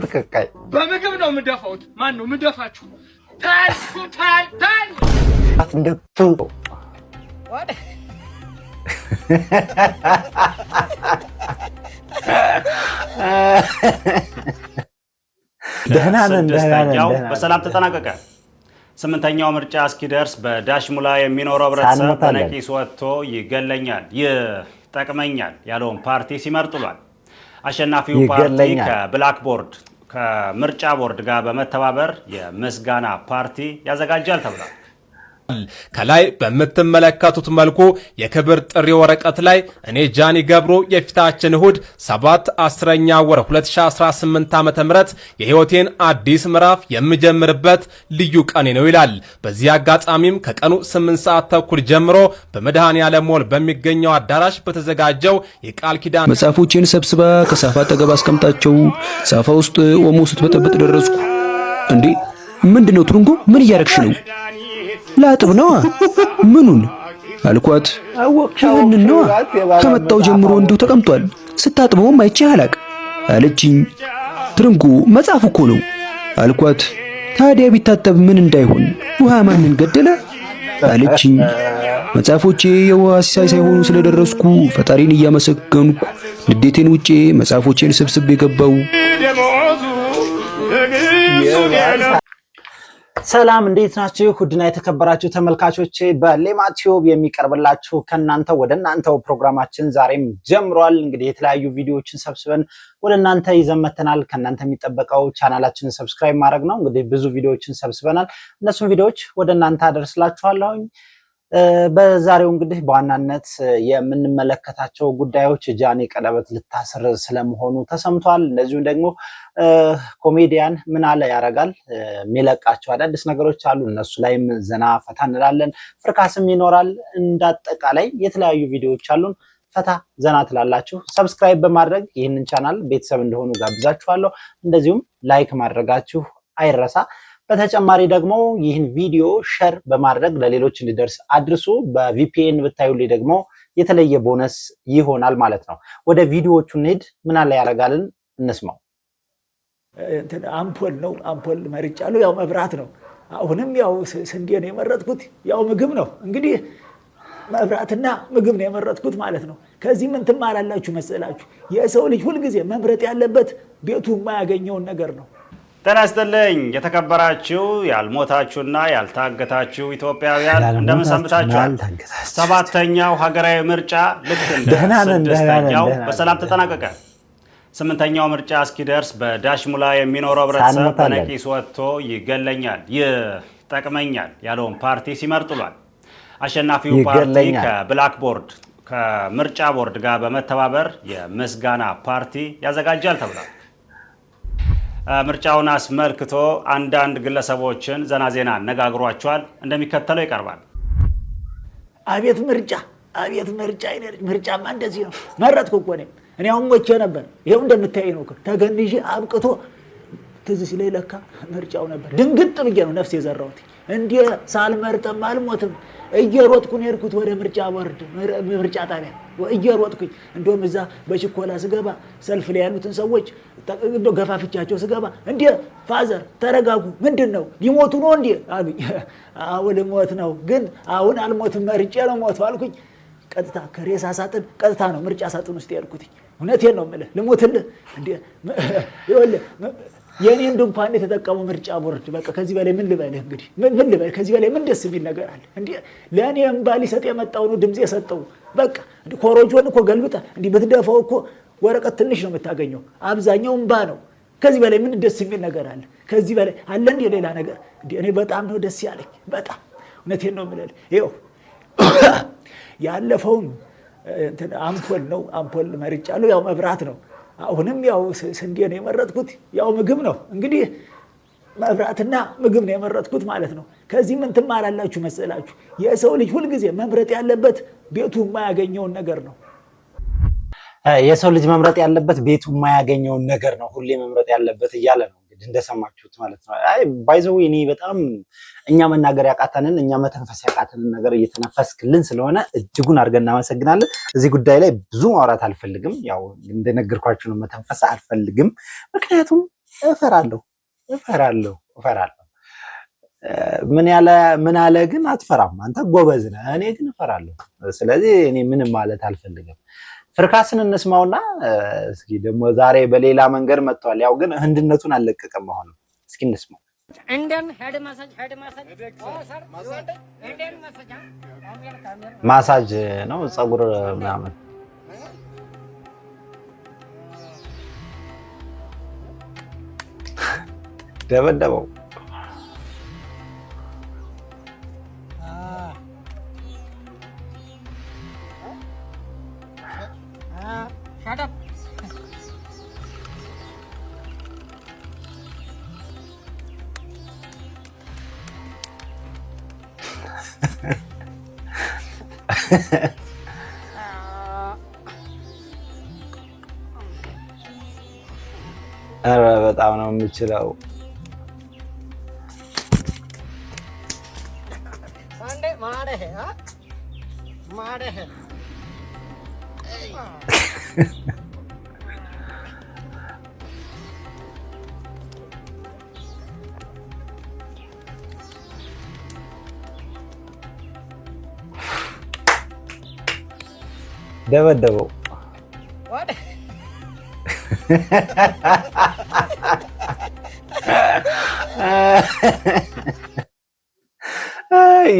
ተከካይ በምግብ ነው የምደፋውት። ማን ነው የምደፋችሁ? ታል እንደቱ ደህናነን በሰላም ተጠናቀቀ። ስምንተኛው ምርጫ እስኪደርስ በዳሽሙላ የሚኖረው ህብረተሰብ በነቂስ ወጥቶ ይገለኛል ይጠቅመኛል ያለውን ፓርቲ ሲመርጥ ውሏል። አሸናፊው ፓርቲ ከብላክቦርድ ከምርጫ ቦርድ ጋር በመተባበር የምስጋና ፓርቲ ያዘጋጃል ተብሏል። ከላይ በምትመለከቱት መልኩ የክብር ጥሪ ወረቀት ላይ እኔ ጃኒ ገብሩ የፊታችን እሁድ 7/10ኛ ወር 2018 ዓ.ም የህይወቴን አዲስ ምዕራፍ የምጀምርበት ልዩ ቀኔ ነው ይላል። በዚህ አጋጣሚም ከቀኑ 8 ሰዓት ተኩል ጀምሮ በመድኃኔዓለም ሞል በሚገኘው አዳራሽ በተዘጋጀው የቃል ኪዳን መጽሐፎችን ሰብስባ ከሳፋ አጠገብ አስቀምጣቸው ሳፋ ውስጥ ወሞ ስትበጠበጥ ደረስኩ። እንዴ ምንድነው ትርንጎ? ምን እያረክሽ ነው? ላጥብ ነዋ። ምኑን አልኳት። ይህንን ነዋ ከመጣው ጀምሮ እንዲሁ ተቀምጧል፣ ስታጥበውም አይቼ አላቅ አለችኝ። ትርንጎ መጽሐፍ እኮ ነው አልኳት። ታዲያ ቢታጠብ ምን እንዳይሆን ውሃ ማንን ገደለ አለችኝ። መጽሐፎቼ የውሃ ሲሳይ ሳይሆኑ ስለደረስኩ ፈጣሪን እያመሰገንኩ ንዴቴን ውጪ መጽሐፎቼን ሰብስቤ ገባው። ሰላም እንዴት ናችሁ? ውድና የተከበራችሁ ተመልካቾቼ በሌማት ቲዩብ የሚቀርብላችሁ ከናንተ ወደ እናንተው ፕሮግራማችን ዛሬም ጀምሯል። እንግዲህ የተለያዩ ቪዲዮዎችን ሰብስበን ወደ እናንተ ይዘን መተናል። ከናንተ የሚጠበቀው ቻናላችንን ሰብስክራይብ ማድረግ ነው። እንግዲህ ብዙ ቪዲዮዎችን ሰብስበናል። እነሱን ቪዲዮዎች ወደ እናንተ አደርስላችኋለሁ። በዛሬው እንግዲህ በዋናነት የምንመለከታቸው ጉዳዮች ጃኒ ቀለበት ልታስር ስለመሆኑ ተሰምቷል። እንደዚሁም ደግሞ ኮሜዲያን ምን አለ ያረጋል የሚለቃቸው አዳዲስ ነገሮች አሉ። እነሱ ላይም ዘና ፈታ እንላለን። ፍርካስም ይኖራል። እንዳጠቃላይ የተለያዩ ቪዲዮዎች አሉን። ፈታ ዘና ትላላችሁ። ሰብስክራይብ በማድረግ ይህንን ቻናል ቤተሰብ እንደሆኑ ጋብዛችኋለሁ። እንደዚሁም ላይክ ማድረጋችሁ አይረሳ። በተጨማሪ ደግሞ ይህን ቪዲዮ ሼር በማድረግ ለሌሎች እንዲደርስ አድርሱ። በቪፒኤን ብታዩልኝ ደግሞ የተለየ ቦነስ ይሆናል ማለት ነው። ወደ ቪዲዮዎቹ እንሂድ። ምን አለ ያረጋልን እንስማው። አምፖል ነው አምፖል መርጫለሁ። ያው መብራት ነው። አሁንም ያው ስንዴ ነው የመረጥኩት። ያው ምግብ ነው እንግዲህ መብራትና ምግብ ነው የመረጥኩት ማለት ነው። ከዚህ ምን ትማራላችሁ መሰላችሁ? የሰው ልጅ ሁልጊዜ መምረጥ ያለበት ቤቱ የማያገኘውን ነገር ነው። ጤና ይስጥልኝ የተከበራችሁ ያልሞታችሁና ያልታገታችሁ ኢትዮጵያውያን እንደምን ሰንብታችኋል? ሰባተኛው ሀገራዊ ምርጫ ልክ እንደ ስድስተኛው በሰላም ተጠናቀቀ። ስምንተኛው ምርጫ እስኪደርስ በዳሽሙላ የሚኖረው ህብረተሰብ በነቂስ ወጥቶ ይገለኛል ይጠቅመኛል ያለውን ፓርቲ ሲመርጥ ውሏል። አሸናፊው ፓርቲ ከብላክቦርድ ከምርጫ ቦርድ ጋር በመተባበር የምስጋና ፓርቲ ያዘጋጃል ተብሏል። ምርጫውን አስመልክቶ አንዳንድ ግለሰቦችን ዘና ዜና አነጋግሯቸዋል። እንደሚከተለው ይቀርባል። አቤት ምርጫ አቤት ምርጫ ምርጫማ እንደዚህ ነው። መረጥኩ እኮ እኔ አሁን ሞቼ ነበር። ይሄው እንደምታይ ነው። ተገንዤ አብቅቶ ትዝ ሲለኝ ለካ ምርጫው ነበር። ድንግጥ ብዬ ነው ነፍስ የዘራሁት። እንዴ ሳልመርጥም አልሞትም። እየሮጥኩኝ ሄድኩት ወደ ምርጫ ቦርድ ምርጫ ጣቢያ እየሮጥኩኝ። እንደውም እዛ በችኮላ ስገባ ሰልፍ ላይ ያሉትን ሰዎች ገፋፍቻቸው ስገባ እንዴ ፋዘር ተረጋጉ፣ ምንድነው ሊሞቱ ነው እንዴ አሉኝ። አሁን ልሞት ነው ግን አሁን አልሞትም መርጬ ነው ሞት አልኩኝ። ቀጥታ ከሬሳ ሳጥን ቀጥታ ነው ምርጫ ሳጥን ውስጥ ያልኩት። እውነቴን ነው የምልህ ልሞትልህ እንዴ ይኸውልህ የኔን ድንኳን የተጠቀመው ምርጫ ቦርድ በቃ ከዚህ በላይ ምን ልበልህ? እንግዲህ ምን ልበል? ከዚህ በላይ ምን ደስ የሚል ነገር አለ እንዴ? ለኔ እምባ ሊሰጥ የመጣው ነው ድምጽ የሰጠው። በቃ ኮሮጆን እኮ ገልብጠ እንዲህ ብትደፋው እኮ ወረቀት ትንሽ ነው የምታገኘው፣ አብዛኛው እምባ ነው። ከዚህ በላይ ምን ደስ የሚል ነገር አለ? ከዚህ በላይ አለ እንዴ ሌላ ነገር? እንዴ እኔ በጣም ነው ደስ ያለኝ በጣም እውነቴን ነው የምልህ። ይኸው ያለፈውን አምፖል ነው አምፖል መርጫለሁ። ያው መብራት ነው። አሁንም ያው ስንዴ ነው የመረጥኩት። ያው ምግብ ነው እንግዲህ መብራትና ምግብ ነው የመረጥኩት ማለት ነው። ከዚህ ምን ትማራላችሁ መሰላችሁ? የሰው ልጅ ሁልጊዜ መምረጥ ያለበት ቤቱ የማያገኘውን ነገር ነው። የሰው ልጅ መምረጥ ያለበት ቤቱ የማያገኘውን ነገር ነው ሁሌ መምረጥ ያለበት እያለ ነው እንግዲህ እንደሰማችሁት ማለት ነው። አይ ባይ ዘ ዌይ እኔ በጣም እኛ መናገር ያቃተንን እኛ መተንፈስ ያቃተንን ነገር እየተነፈስክልን ስለሆነ እጅጉን አድርገን እናመሰግናለን። እዚህ ጉዳይ ላይ ብዙ ማውራት አልፈልግም። ያው እንደነገርኳችሁ ነው መተንፈስ አልፈልግም። ምክንያቱም እፈራለሁ። ምን አለ ግን አትፈራም አንተ ጎበዝ ነህ። እኔ ግን እፈራለሁ። ስለዚህ እኔ ምንም ማለት አልፈልግም። ፍርካስን እንስማውና እስኪ ደግሞ ዛሬ በሌላ መንገድ መጥቷል። ያው ግን ህንድነቱን አልለቀቀም። አሁን እስኪ እንስማው። Indian head massage. Oh sir, Indian massage. ማሳጅ ነው ጸጉር ምናምን ደበደበው። Shut up. ኧረ በጣም ነው የምችለው። Sunday मारे है हाँ मारे है ደበደበው። What?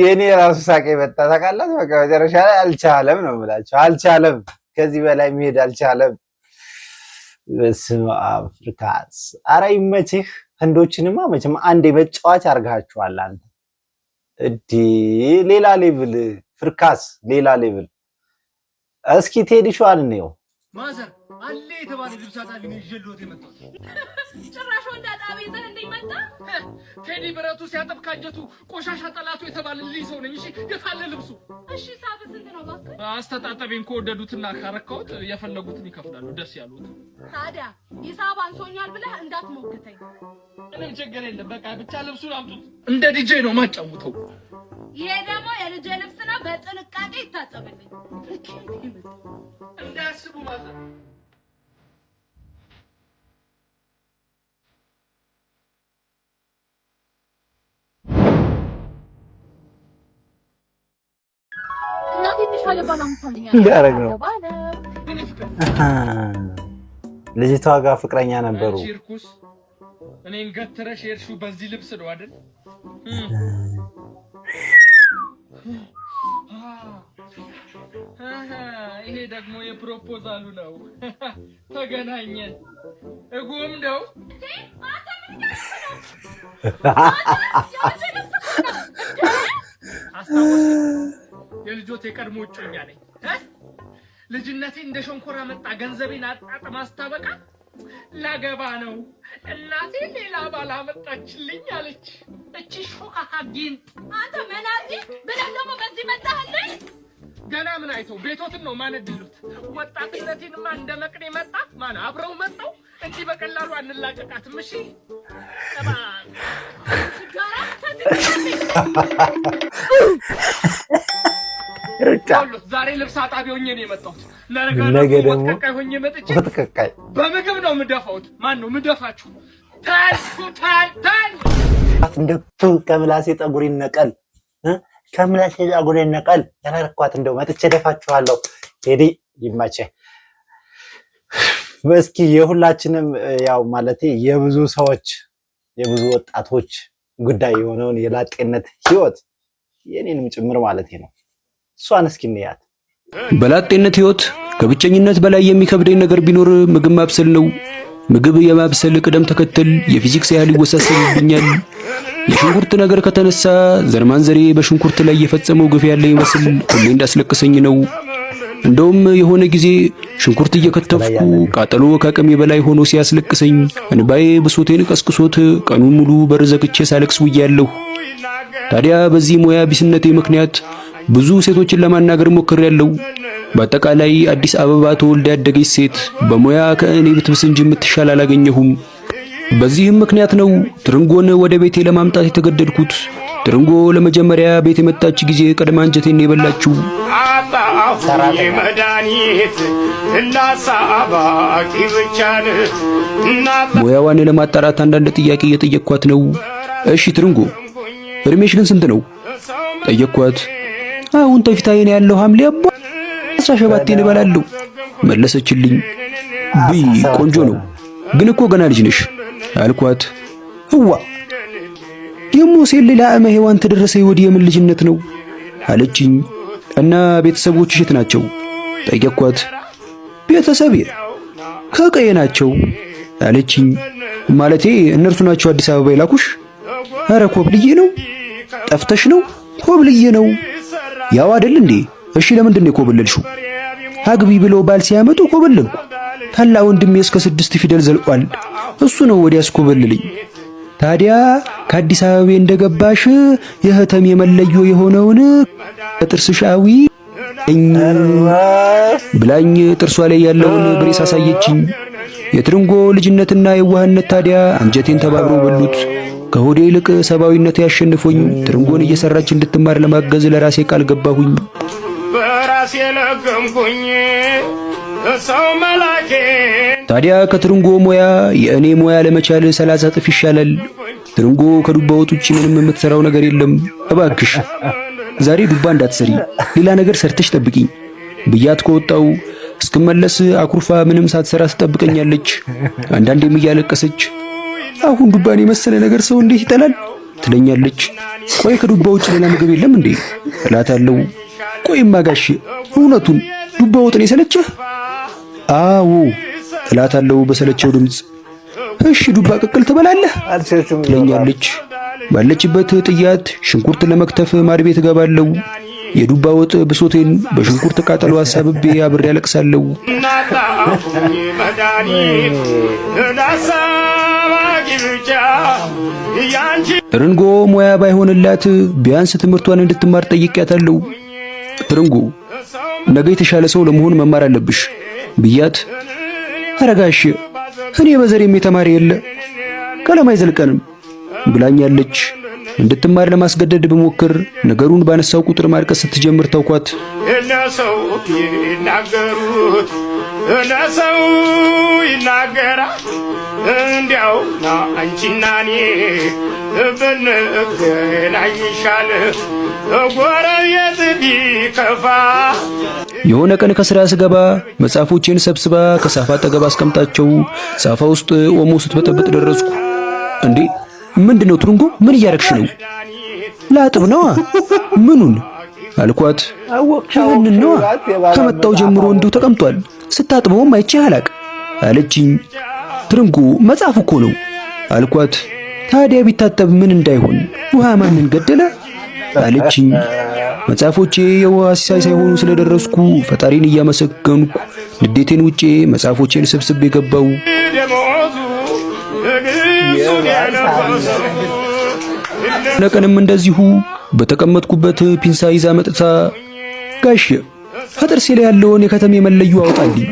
የኔ ራሱ ሳቄ መጣ ታውቃለህ። በቃ መጨረሻ ላይ አልቻለም ነው የምላቸው። አልቻለም፣ ከዚህ በላይ መሄድ አልቻለም። በስመ አብ ፍርካስ፣ ኧረ ይመችህ። ህንዶችንማ መቼም አንዴ መጫወቻ አድርጋችኋል አንተ። እዲ ሌላ ሌቭል ፍርካስ፣ ሌላ ሌቭል። እስኪ ቴዲ ሾዋን ነው ማዘር አለ የተባለ ልብስ አጣቢ ነው ይዤልዎት የመጣሁት። ጭራሽ ወንድ አጣቢ ይዘህ እንደመጣ ቴዲ ብረቱ ሲያጠብ ካጀቱ ቆሻሻ ጠላቱ የተባለ ልጅ ሰው ነኝ። እሺ የታለ ልብሱ? እሺ ሳብ ስንት ነው እባክህ? አስተጣጠቤን ከወደዱትና ካረካሁት የፈለጉትን ይከፍላሉ፣ ደስ ያሉት። ታዲያ ሂሳብ አንሶኛል ብለህ እንዳትሞክተኝ። ምንም ችግር የለም፣ በቃ ብቻ ልብሱን አምጡት። እንደ ዲጄ ነው ማጫውተው። ይሄ ደግሞ የልጄ ልብስ ነው፣ በጥንቃቄ ይታጠብልኝ። እንዳያስቡ ማዘር። እንዲያረግ ነው። ልጅቷ ጋር ፍቅረኛ ነበሩ። ቺርኩስ እኔን ገትረሽ የሄድሽው በዚህ ልብስ ነው አይደል? ይሄ ደግሞ የፕሮፖዛሉ ነው። ተገናኘን እጎምደው አስታውስ፣ የልጆት የቀድሞ እጮኛ ነኝ። ልጅነቴ እንደ ሸንኮራ መጣ፣ ገንዘቤን አጣጥ ማስታበቃ ላገባ ነው። እናቴ ሌላ ባል አመጣችልኝ አለች። እቺ ሾካካ ጊንጥ አንተ መናጢ ብለህ ደግሞ በዚህ መጣህልኝ። ገና ምን አይተው ቤቶትን ነው ማነድሉት። ወጣትነቴንማ እንደ መቅኔ መጣ። ማን አብረው መጣው። እንዲህ በቀላሉ አንላቀቃትም። እሺ ዛሬ ልብስ አጣቢ ሆኜ ነው የመጣሁት። ነገ ደግሞ ወጥቀቃይ ሆኜ መጥቼ ወጥቀቃይ በምግብ ነው የምደፋሁት። ማን ነው የምደፋችሁ? ታል እንደው ከምላሴ ጠጉር ይነቀል፣ ከምላሴ ጠጉር ይነቀል። ያላረኳት እንደው መጥቼ ደፋችኋለሁ። ቴዲ ይመችህ። እስኪ የሁላችንም ያው ማለቴ የብዙ ሰዎች የብዙ ወጣቶች ጉዳይ የሆነውን የላጤነት ህይወት የኔንም ጭምር ማለቴ ነው። እሷን እስኪ እንያት። በላጤነት ህይወት ከብቸኝነት በላይ የሚከብደኝ ነገር ቢኖር ምግብ ማብሰል ነው። ምግብ የማብሰል ቅደም ተከተል የፊዚክስ ያህል ይወሳሰብብኛል። የሽንኩርት ነገር ከተነሳ ዘርማንዘሬ በሽንኩርት ላይ የፈጸመው ግፍ ያለ ይመስል ሁሌ እንዳስለቅሰኝ ነው። እንደውም የሆነ ጊዜ ሽንኩርት እየከተፍኩ ቃጠሎ ከአቅሜ በላይ ሆኖ ሲያስለቅሰኝ እንባዬ ብሶቴን ቀስቅሶት ቀኑን ሙሉ በር ዘግቼ ሳለቅስ ውያለሁ። ታዲያ በዚህ ሙያ ቢስነቴ ምክንያት ብዙ ሴቶችን ለማናገር ሞክሬያለሁ። በአጠቃላይ አዲስ አበባ ተወልዳ ያደገች ሴት በሙያ ከእኔ ብትብስ እንጂ የምትሻል አላገኘሁም። በዚህም ምክንያት ነው ትርንጎን ወደ ቤቴ ለማምጣት የተገደድኩት። ትርንጎ ለመጀመሪያ ቤት የመጣች ጊዜ ቀድማ አንጀቴን የበላችው። መድኃኒት እናሳባቂ ብቻን ሙያዋን ለማጣራት አንዳንድ ጥያቄ እየጠየቅኳት ነው። እሺ ትርንጎ እድሜሽ ግን ስንት ነው ጠየቅኳት። አሁን ተፊታዬን ያለው ሐምሌ 17 እበላለሁ መለሰችልኝ። ብይ ቆንጆ ነው ግን እኮ ገና ልጅ ነሽ አልኳት። ህዋ ደሞ ሴል ለአመ ሔዋን ተደረሰ ወዲህ የምን ልጅነት ነው አለችኝ። እና ቤተሰቦችሽ የት ናቸው ጠየቅኳት። ቤተሰቤ ከቀዬ ናቸው አለችኝ። ማለቴ እነርሱ ናቸው አዲስ አበባ ይላኩሽ? ኧረ ኮብልዬ ነው። ጠፍተሽ ነው? ኮብልዬ ነው። ያው አይደል እንዴ? እሺ ለምንድን ነው የኮበለልሽው? አግቢ ብለው ባል ሲያመጡ ኮበለልኩ። ታላ ወንድሜ እስከ 6 ፊደል ዘልቋል። እሱ ነው ወዲያ አስኮበልልኝ። ታዲያ ከአዲስ አበባ እንደገባሽ የህተም የመለዮ የሆነውን ጥርስሻዊ ብላኝ ጥርሷ ላይ ያለውን ብሬስ አሳየችኝ። የትርንጎ ልጅነትና የዋህነት ታዲያ አንጀቴን ተባብረው በሉት። ከሆዴ ይልቅ ሰብአዊነቱ ያሸንፎኝ ትርንጎን እየሰራች እንድትማር ለማገዝ ለራሴ ቃል ገባሁኝ። በራሴ ለገምኩኝ ሰው መላኬ ታዲያ ከትርንጎ ሙያ የእኔ ሙያ ለመቻል 30 እጥፍ ይሻላል። ትርንጎ ከዱባ ወጥ ውጪ ምንም የምትሰራው ነገር የለም። እባክሽ ዛሬ ዱባ እንዳትሰሪ ሌላ ነገር ሰርተሽ ጠብቂኝ ብያት ከወጣው እስክመለስ አኩርፋ ምንም ሳትሰራ ትጠብቀኛለች። አንዳንዴም እያለቀሰች አሁን ዱባን የመሰለ ነገር ሰው እንዴት ይጠላል ትለኛለች። ቆይ ከዱባ ውጪ ሌላ ምግብ የለም እንዴ እላታለሁ። ቆይማ ጋሼ እውነቱን ዱባ ወጥን የሰለቸህ? አዎ እላታለሁ በሰለቸው ድምፅ። እሺ ዱባ ቅቅል ትበላለህ ትለኛለች። ባለችበት ጥያት ሽንኩርት ለመክተፍ ማድ ቤት እገባለሁ። የዱባ ወጥ ብሶቴን በሽንኩርት ቃጠሎ አሳብቤ አብሬ ያለቅሳለሁ። ትርንጎ ሙያ ባይሆንላት ቢያንስ ትምህርቷን እንድትማር ጠይቄያታለሁ። ትርንጎ ነገ የተሻለ ሰው ለመሆን መማር አለብሽ ብያት፣ አረጋሽ እኔ በዘሬም የተማሪ የለ ቀለም አይዘልቀንም ብላኛለች። እንድትማር ለማስገደድ በሞክር ነገሩን ባነሳው ቁጥር ማልቀስ ስትጀምር ተውኳት። ለሰው ይናገሩት ለሰው ይናገራል እንዲያው ና አንቺና እኔ ብንገናኝ ይሻል ጎረቤት ቢከፋ። የሆነ ቀን ከስራ ስገባ መጽሐፎቼን ሰብስባ ከሳፋ አጠገብ አስቀምጣቸው ሳፋ ውስጥ ኦሞ ስትበጠብጥ ደረስኩ። እንዴ ምንድነው ትርንጎ? ምን እያረግሽ ነው? ላጥብ ነዋ። ምኑን አልኳት። ይህንን ነዋ ከመጣው ጀምሮ እንዲሁ ተቀምጧል ስታጥበውም አይቼህ አላቅ አለችኝ። ትርንጎ መጽሐፍ እኮ ነው አልኳት። ታዲያ ቢታጠብ ምን እንዳይሆን ውሃ ማንን ገደለ አለችኝ። መጽሐፎቼ የውሃ ሲሳይ ሳይሆኑ ስለደረስኩ ፈጣሪን እያመሰገንኩ ንዴቴን ውጬ መጽሐፎቼን ሰብስቤ ገባው። ነቀንም እንደዚሁ በተቀመጥኩበት ፒንሳ ይዛ መጥታ ጋሽ ከጥርሴ ላይ ያለውን የከተሜ መለዩ አውጣልኝ፣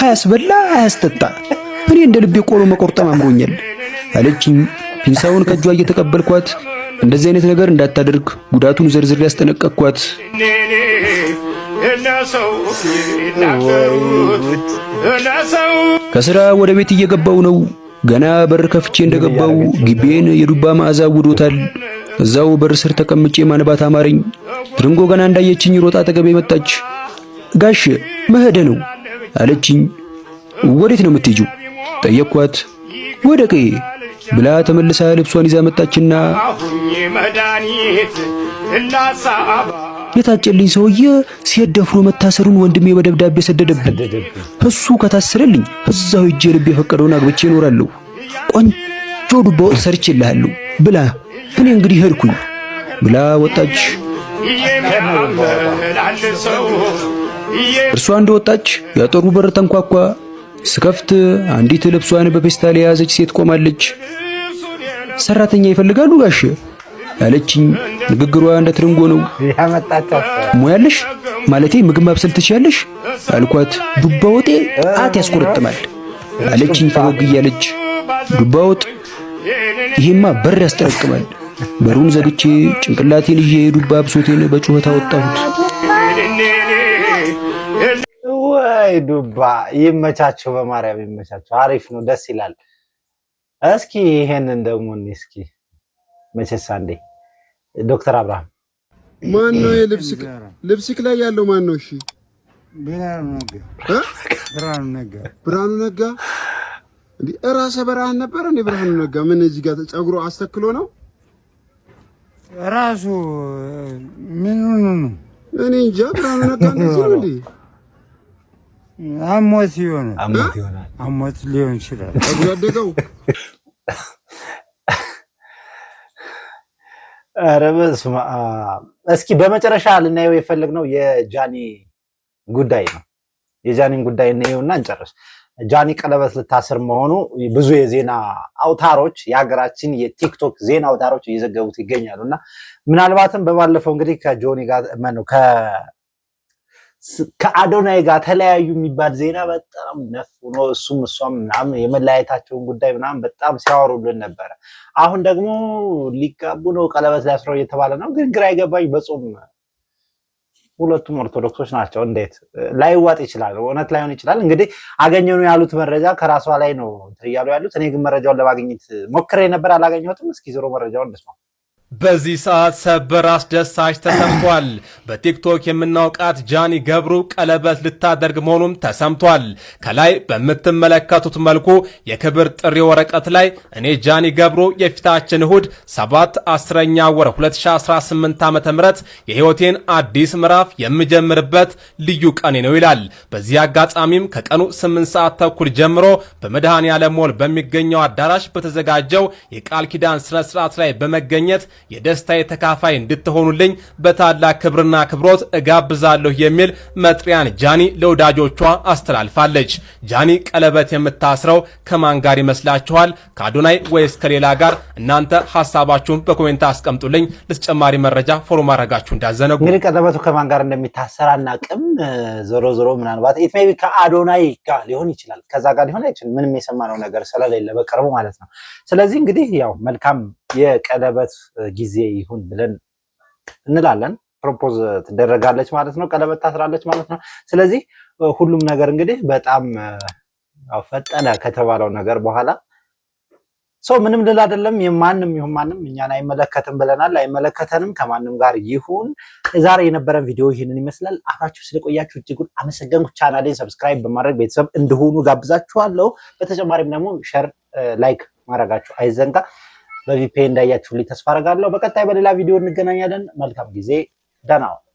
አያስበላ አያስጠጣ፣ እኔ እንደ ልቤ ቆሎ መቆርጠም አምሮኛል አለችኝ። ፒንሳውን ከእጇ እየተቀበልኳት እንደዚህ አይነት ነገር እንዳታደርግ ጉዳቱን ዘርዝሬ ያስጠነቀቅኳት። ከስራ ወደ ቤት እየገባው ነው። ገና በር ከፍቼ እንደገባው ግቤን የዱባ መዓዛ ውዶታል። እዛው በር ስር ተቀምጬ ማንባት አማረኝ። ትርንጎ ገና እንዳየችኝ ሮጣ አጠገቤ መጣች። ጋሽ መሄደ ነው አለችኝ። ወዴት ነው የምትሄጂው ጠየቅኳት። ወደ ቀዬ ብላ ተመልሳ ልብሷን ይዛ መጣችና የታጨልኝ ሰውዬ ሴት ደፍሮ መታሰሩን ወንድሜ በደብዳቤ ሰደደብኝ። እሱ ከታሰረልኝ እዛው ሂጄ ልብ የፈቀደውን አግብቼ እኖራለሁ። ቆንጆ ዱባ ወጥ ሰርቼልሃለሁ ብላ እኔ እንግዲህ ሄድኩኝ ብላ ወጣች። እርሷ እንደወጣች ያጠሩ በር ተንኳኳ። ስከፍት አንዲት ልብሷን በፔስታል የያዘች ሴት ቆማለች። ሰራተኛ ይፈልጋሉ ጋሽ አለችኝ። ንግግሯ እንደ ትርንጎ ነው። ሙያለሽ ማለቴ ምግብ ማብሰል ትችያለሽ አልኳት። ዱባ ወጤ ጣት ያስቆረጥማል አለችኝ ፈገግ እያለች። ዱባ ወጥ ይሄማ በር ያስጠረቅማል። በሩን ዘግቼ ጭንቅላቴን ይዤ ዱባ ብሶቴን በጩኸት አወጣሁት። አይ ዱባ ይመቻቸው፣ በማርያም ይመቻቸው። አሪፍ ነው፣ ደስ ይላል። እስኪ ይሄንን ደግሞ እስኪ መቼስ አንዴ ዶክተር አብርሃም ማን ነው ልብስክ ላይ ያለው ማን ነው? እሺ ብርሃኑ ነጋ እንዴ? ራሰ በራን ነበር እንዴ? ብርሃኑ ነጋ ምን እዚህ ጋር ጸጉሩ አስተክሎ ነው ራሱ? ምን ነው እኔ እንጃ። ብርሃኑ ነጋ እንደዚህ ነው እንዴ? አሞት ይሆናል። አሞት ሊሆን ይችላል። ጸጉሩ ያደገው ኧረ በስመ አብ። እስኪ በመጨረሻ ልናየው የፈለግነው የጃኒ ጉዳይ ነው። የጃኒን ጉዳይ እናየውና እንጨርስ። ጃኒ ቀለበት ልታስር መሆኑ ብዙ የዜና አውታሮች፣ የሀገራችን የቲክቶክ ዜና አውታሮች እየዘገቡት ይገኛሉና ምናልባትም በባለፈው እንግዲህ ከጆኒ ጋር ከአዶናይ ጋር ተለያዩ የሚባል ዜና በጣም ነፍ ሆኖ እሷም ምናምን የመለያየታቸውን ጉዳይ ምናምን በጣም ሲያወሩልን ነበረ። አሁን ደግሞ ሊጋቡ ነው፣ ቀለበት ሊያስረው እየተባለ ነው። ግን ግራ ይገባኝ በጾም ሁለቱም ኦርቶዶክሶች ናቸው። እንዴት ላይዋጥ ይችላል? እውነት ላይሆን ይችላል። እንግዲህ አገኘኑ ያሉት መረጃ ከራሷ ላይ ነው እያሉ ያሉት። እኔ ግን መረጃውን ለማግኘት ሞክሬ ነበር፣ አላገኘሁትም። እስኪ ዞሮ መረጃውን እንስማ። በዚህ ሰዓት ሰበር አስደሳች ተሰምቷል። በቲክቶክ የምናውቃት ጃኒ ገብሩ ቀለበት ልታደርግ መሆኑም ተሰምቷል። ከላይ በምትመለከቱት መልኩ የክብር ጥሪ ወረቀት ላይ እኔ ጃኒ ገብሩ የፊታችን እሁድ 7/10ኛ ወር 2018 ዓ.ም የህይወቴን አዲስ ምዕራፍ የምጀምርበት ልዩ ቀኔ ነው ይላል። በዚህ አጋጣሚም ከቀኑ 8 ሰዓት ተኩል ጀምሮ በመድኃኔዓለም ሞል በሚገኘው አዳራሽ በተዘጋጀው የቃል ኪዳን ስነ ስርዓት ላይ በመገኘት የደስታዬ ተካፋይ እንድትሆኑልኝ በታላቅ ክብርና ክብሮት እጋብዛለሁ የሚል መጥሪያን ጃኒ ለወዳጆቿ አስተላልፋለች። ጃኒ ቀለበት የምታስረው ከማን ጋር ይመስላችኋል? ከአዶናይ ወይስ ከሌላ ጋር? እናንተ ሐሳባችሁን በኮሜንት አስቀምጡልኝ። ለተጨማሪ መረጃ ፎሎ ማድረጋችሁ እንዳዘነጉ። እንግዲህ ቀለበቱ ከማን ጋር እንደሚታሰር አናውቅም። ዞሮ ምናልባት ኢት ሜይ ቢ ከአዶናይ ጋር ሊሆን ይችላል፣ ከዛ ጋር ሊሆን አይችልም። ምንም የሰማነው ነገር ስለሌለ በቅርቡ ማለት ነው። ስለዚህ እንግዲህ ያው መልካም የቀለበት ጊዜ ይሁን ብለን እንላለን። ፕሮፖዝ ትደረጋለች ማለት ነው፣ ቀለበት ታስራለች ማለት ነው። ስለዚህ ሁሉም ነገር እንግዲህ በጣም ፈጠነ ከተባለው ነገር በኋላ ሰው ምንም ልል አይደለም። የማንም ይሁን ማንም እኛን አይመለከትም ብለናል። አይመለከተንም፣ ከማንም ጋር ይሁን። ዛሬ የነበረን ቪዲዮ ይህንን ይመስላል። አብራችሁ ስለቆያችሁ እጅጉን አመሰገንኩ። ቻናሌን ሰብስክራይብ በማድረግ ቤተሰብ እንድሆኑ ጋብዛችኋለሁ። በተጨማሪም ደግሞ ሼር፣ ላይክ ማድረጋችሁ አይዘንጋ። በቪፒኤን እንዳያችሁልኝ ተስፋ አደርጋለሁ። በቀጣይ በሌላ ቪዲዮ እንገናኛለን። መልካም ጊዜ። ደህና ሁኑ።